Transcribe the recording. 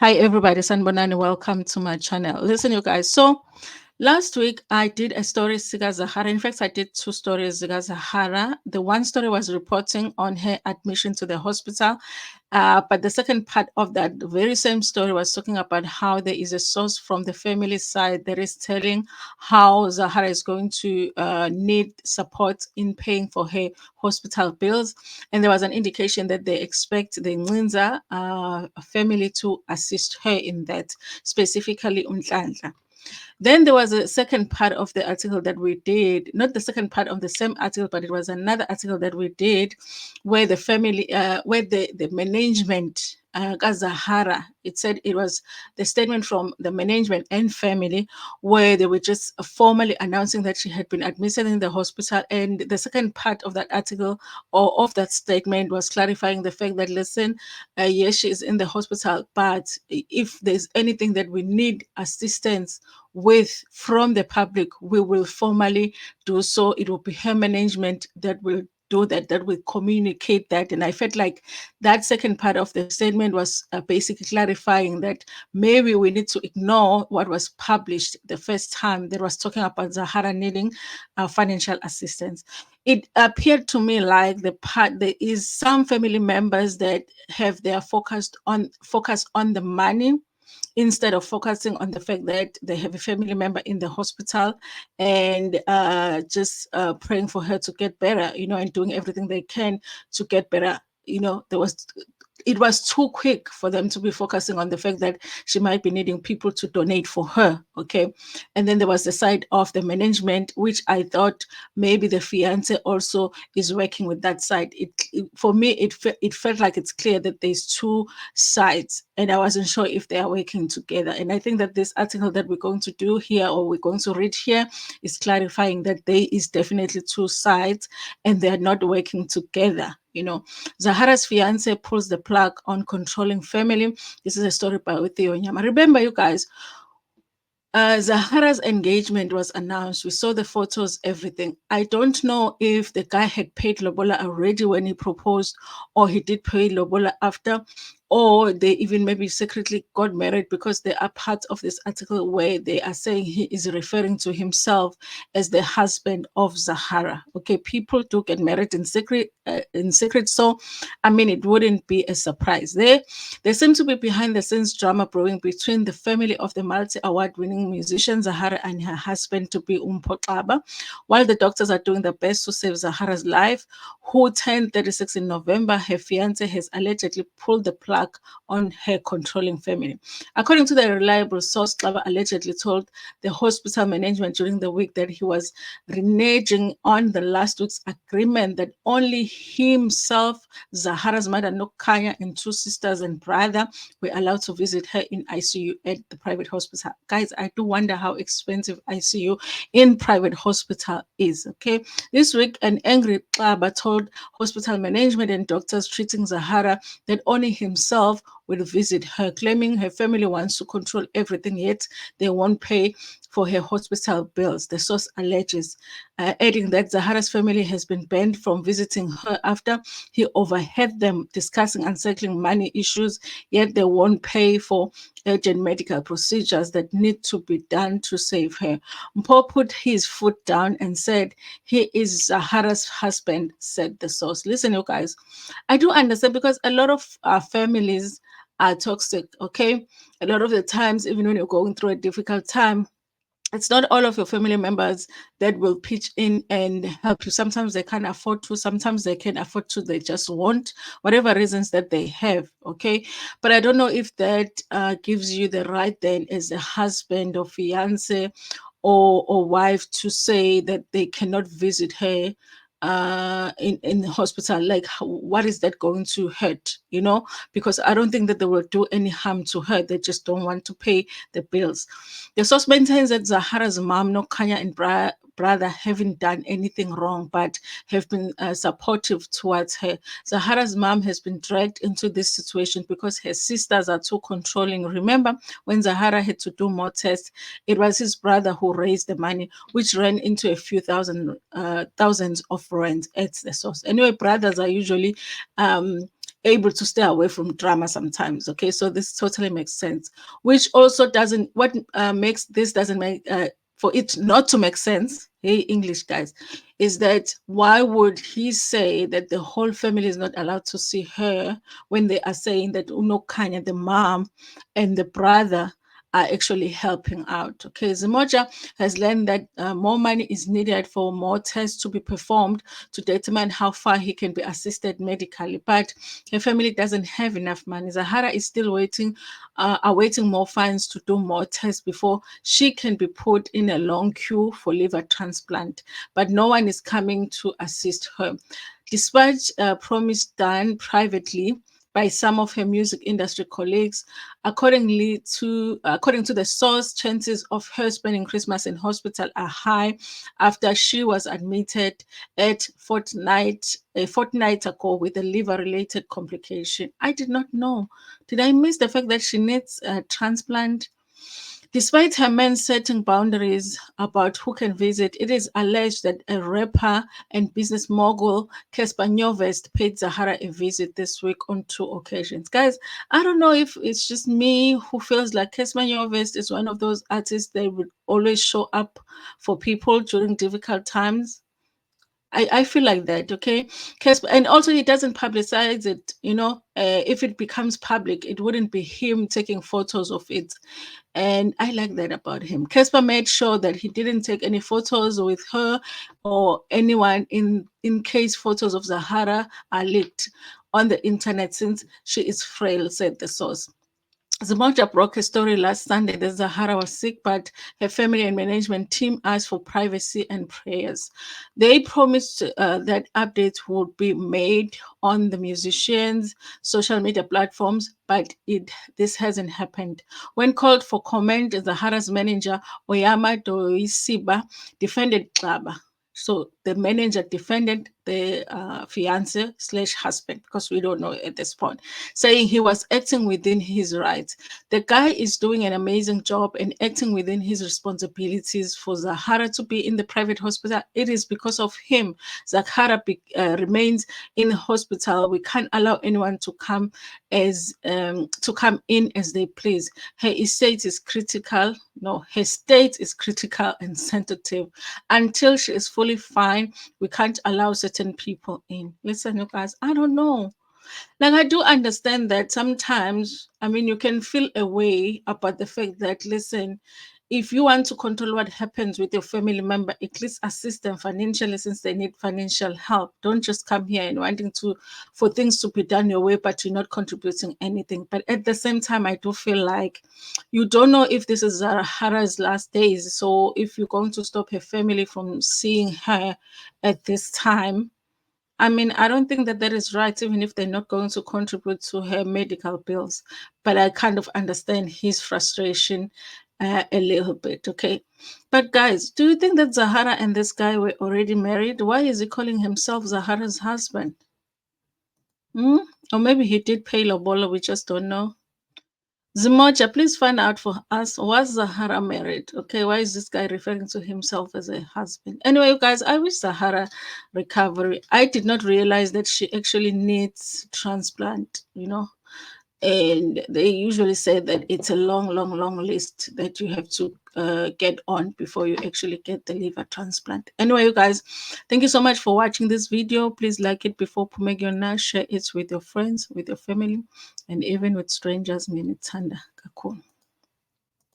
Hi everybody, Sanbonani. Welcome to my channel. Listen, you guys. So last week I did a story Siga Zahara. In fact, I did two stories Siga Zahara. The one story was reporting on her admission to the hospital, but the second part of that very same story was talking about how there is a source from the family side that is telling how Zahara is going to need support in paying for her hospital bills. And there was an indication that they expect the Nzinza family to assist her in that, specifically Unhlanhla. Then there was a second part of the article that we did, not the second part of the same article, but it was another article that we did where the family, where the management, Zahara, it said it was the statement from the management and family where they were just formally announcing that she had been admitted in the hospital. And the second part of that article or of that statement was clarifying the fact that, listen, yes, she is in the hospital, but if there's anything that we need assistance with from the public, we will formally do so. It will be her management that will do that, that will communicate that. And I felt like that second part of the statement was basically clarifying that maybe we need to ignore what was published the first time that was talking about Zahara needing financial assistance. It appeared to me like there is some family members that have their focus on the money instead of focusing on the fact that they have a family member in the hospital and just praying for her to get better, and doing everything they can to get better. It was too quick for them to be focusing on the fact that she might be needing people to donate for her. Okay. And then there was the side of the management, which I thought maybe the fiance also is working with that side. For me, it felt like it's clear that there's two sides, and I wasn't sure if they are working together. And I think that this article that we're going to do here, or we're going to read here, is clarifying that there is definitely two sides and they're not working together. Zahara's fiance pulls the plug on controlling family. This is a story by Theo Nyama. Remember, you guys, Zahara's engagement was announced. We saw the photos, everything. I don't know if the guy had paid Lobola already when he proposed, or he did pay Lobola after, or they even maybe secretly got married, because there are parts of this article where they are saying he is referring to himself as the husband of Zahara. Okay, people do get married in secret, so I mean, it wouldn't be a surprise. There seems to be behind the scenes drama brewing between the family of the multi-award winning musician Zahara and her husband to be Xaba. While the doctors are doing their best to save Zahara's life, who turned 36 in November, her fiance has allegedly pulled the plug on her controlling family. According to the reliable source, Xaba allegedly told the hospital management during the week that he was reneging on the last week's agreement that only himself, Zahara's mother, Nokanya, and two sisters and brother were allowed to visit her in ICU at the private hospital. Guys, I do wonder how expensive ICU in private hospital is. Okay, this week an angry Xaba told hospital management and doctors treating Zahara that only himself will visit her, claiming her family wants to control everything, yet they won't pay for her hospital bills, the source alleges, adding that Zahara's family has been banned from visiting her after he overheard them discussing unsettling money issues, yet they won't pay for urgent medical procedures that need to be done to save her. Mpo put his foot down and said, he is Zahara's husband, said the source. Listen, you guys, I do understand, because a lot of families are toxic, okay? A lot of the times, even when you're going through a difficult time, it's not all of your family members that will pitch in and help you. Sometimes they can't afford to, sometimes they can afford to, they just won't, whatever reasons that they have. Okay. But I don't know if that gives you the right then as a husband or fiance or wife to say that they cannot visit her in the hospital. Like, what is that going to hurt, because I don't think that they will do any harm to her. They just don't want to pay the bills. The source maintains that Zahara's mom, Nokanya, and brother haven't done anything wrong, but have been supportive towards her. Zahara's mom has been dragged into this situation because her sisters are too controlling. Remember, when Zahara had to do more tests, it was his brother who raised the money, which ran into a few thousands of rand at the source. Anyway, brothers are usually able to stay away from drama sometimes. Okay, so this totally makes sense. Which also doesn't, what makes this doesn't make, for it not to make sense, hey, English guys, is that why would he say that the whole family is not allowed to see her when they are saying that Uno Kanya, the mom, and the brother are actually helping out? Okay, Zimoja has learned that more money is needed for more tests to be performed to determine how far he can be assisted medically, but her family doesn't have enough money. Zahara is still awaiting more funds to do more tests before she can be put in a long queue for liver transplant, but no one is coming to assist her. Despite promise done privately by some of her music industry colleagues, according to the source, chances of her spending Christmas in hospital are high after she was admitted a fortnight ago with a liver-related complication. I did not know. Did I miss the fact that she needs a transplant? Despite her men setting boundaries about who can visit, it is alleged that a rapper and business mogul, Casper Nyovest, paid Zahara a visit this week on 2 occasions. Guys, I don't know if it's just me who feels like Casper Nyovest is one of those artists that would always show up for people during difficult times. I feel like that, okay? And also he doesn't publicize it, if it becomes public, it wouldn't be him taking photos of it. And I like that about him. Casper made sure that he didn't take any photos with her or anyone in case photos of Zahara are leaked on the internet since she is frail, said the source. Zimonja broke her story last Sunday that Zahara was sick, but her family and management team asked for privacy and prayers. They promised that updates would be made on the musicians' social media platforms, but this hasn't happened. When called for comment, Zahara's manager, Oyama Doisiba, defended Klaba. So the manager defended the fiance slash husband, because we don't know at this point, saying he was acting within his rights. The guy is doing an amazing job and acting within his responsibilities. For Zahara to be in the private hospital, it is because of him. Zahara remains in the hospital. We can't allow anyone to come in as they please. Her estate is critical. No, her state is critical and sensitive. Until she is fully fine, we can't allow certain people in. Listen, you guys, I don't know. Like, I do understand that sometimes, I mean, you can feel a way about the fact that, listen, if you want to control what happens with your family member, at least assist them financially since they need financial help. Don't just come here and wanting for things to be done your way, but you're not contributing anything. But at the same time, I do feel like you don't know if this is Zahara's last days. So if you're going to stop her family from seeing her at this time, I mean, I don't think that that is right, even if they're not going to contribute to her medical bills. But I kind of understand his frustration a little bit, okay? But guys, do you think that Zahara and this guy were already married? Why is he calling himself Zahara's husband? Hmm? Or maybe he did pay Lobola, we just don't know. Zimoja, please find out for us, was Zahara married? Okay, why is this guy referring to himself as a husband? Anyway, you guys, I wish Zahara recovery. I did not realize that she actually needs transplant, and they usually say that it's a long, long, long list that you have to get on before you actually get the liver transplant. Anyway, you guys, thank you so much for watching this video. Please like it before Pumegiona, share it with your friends, with your family, and even with strangers. Minitanda kakulu.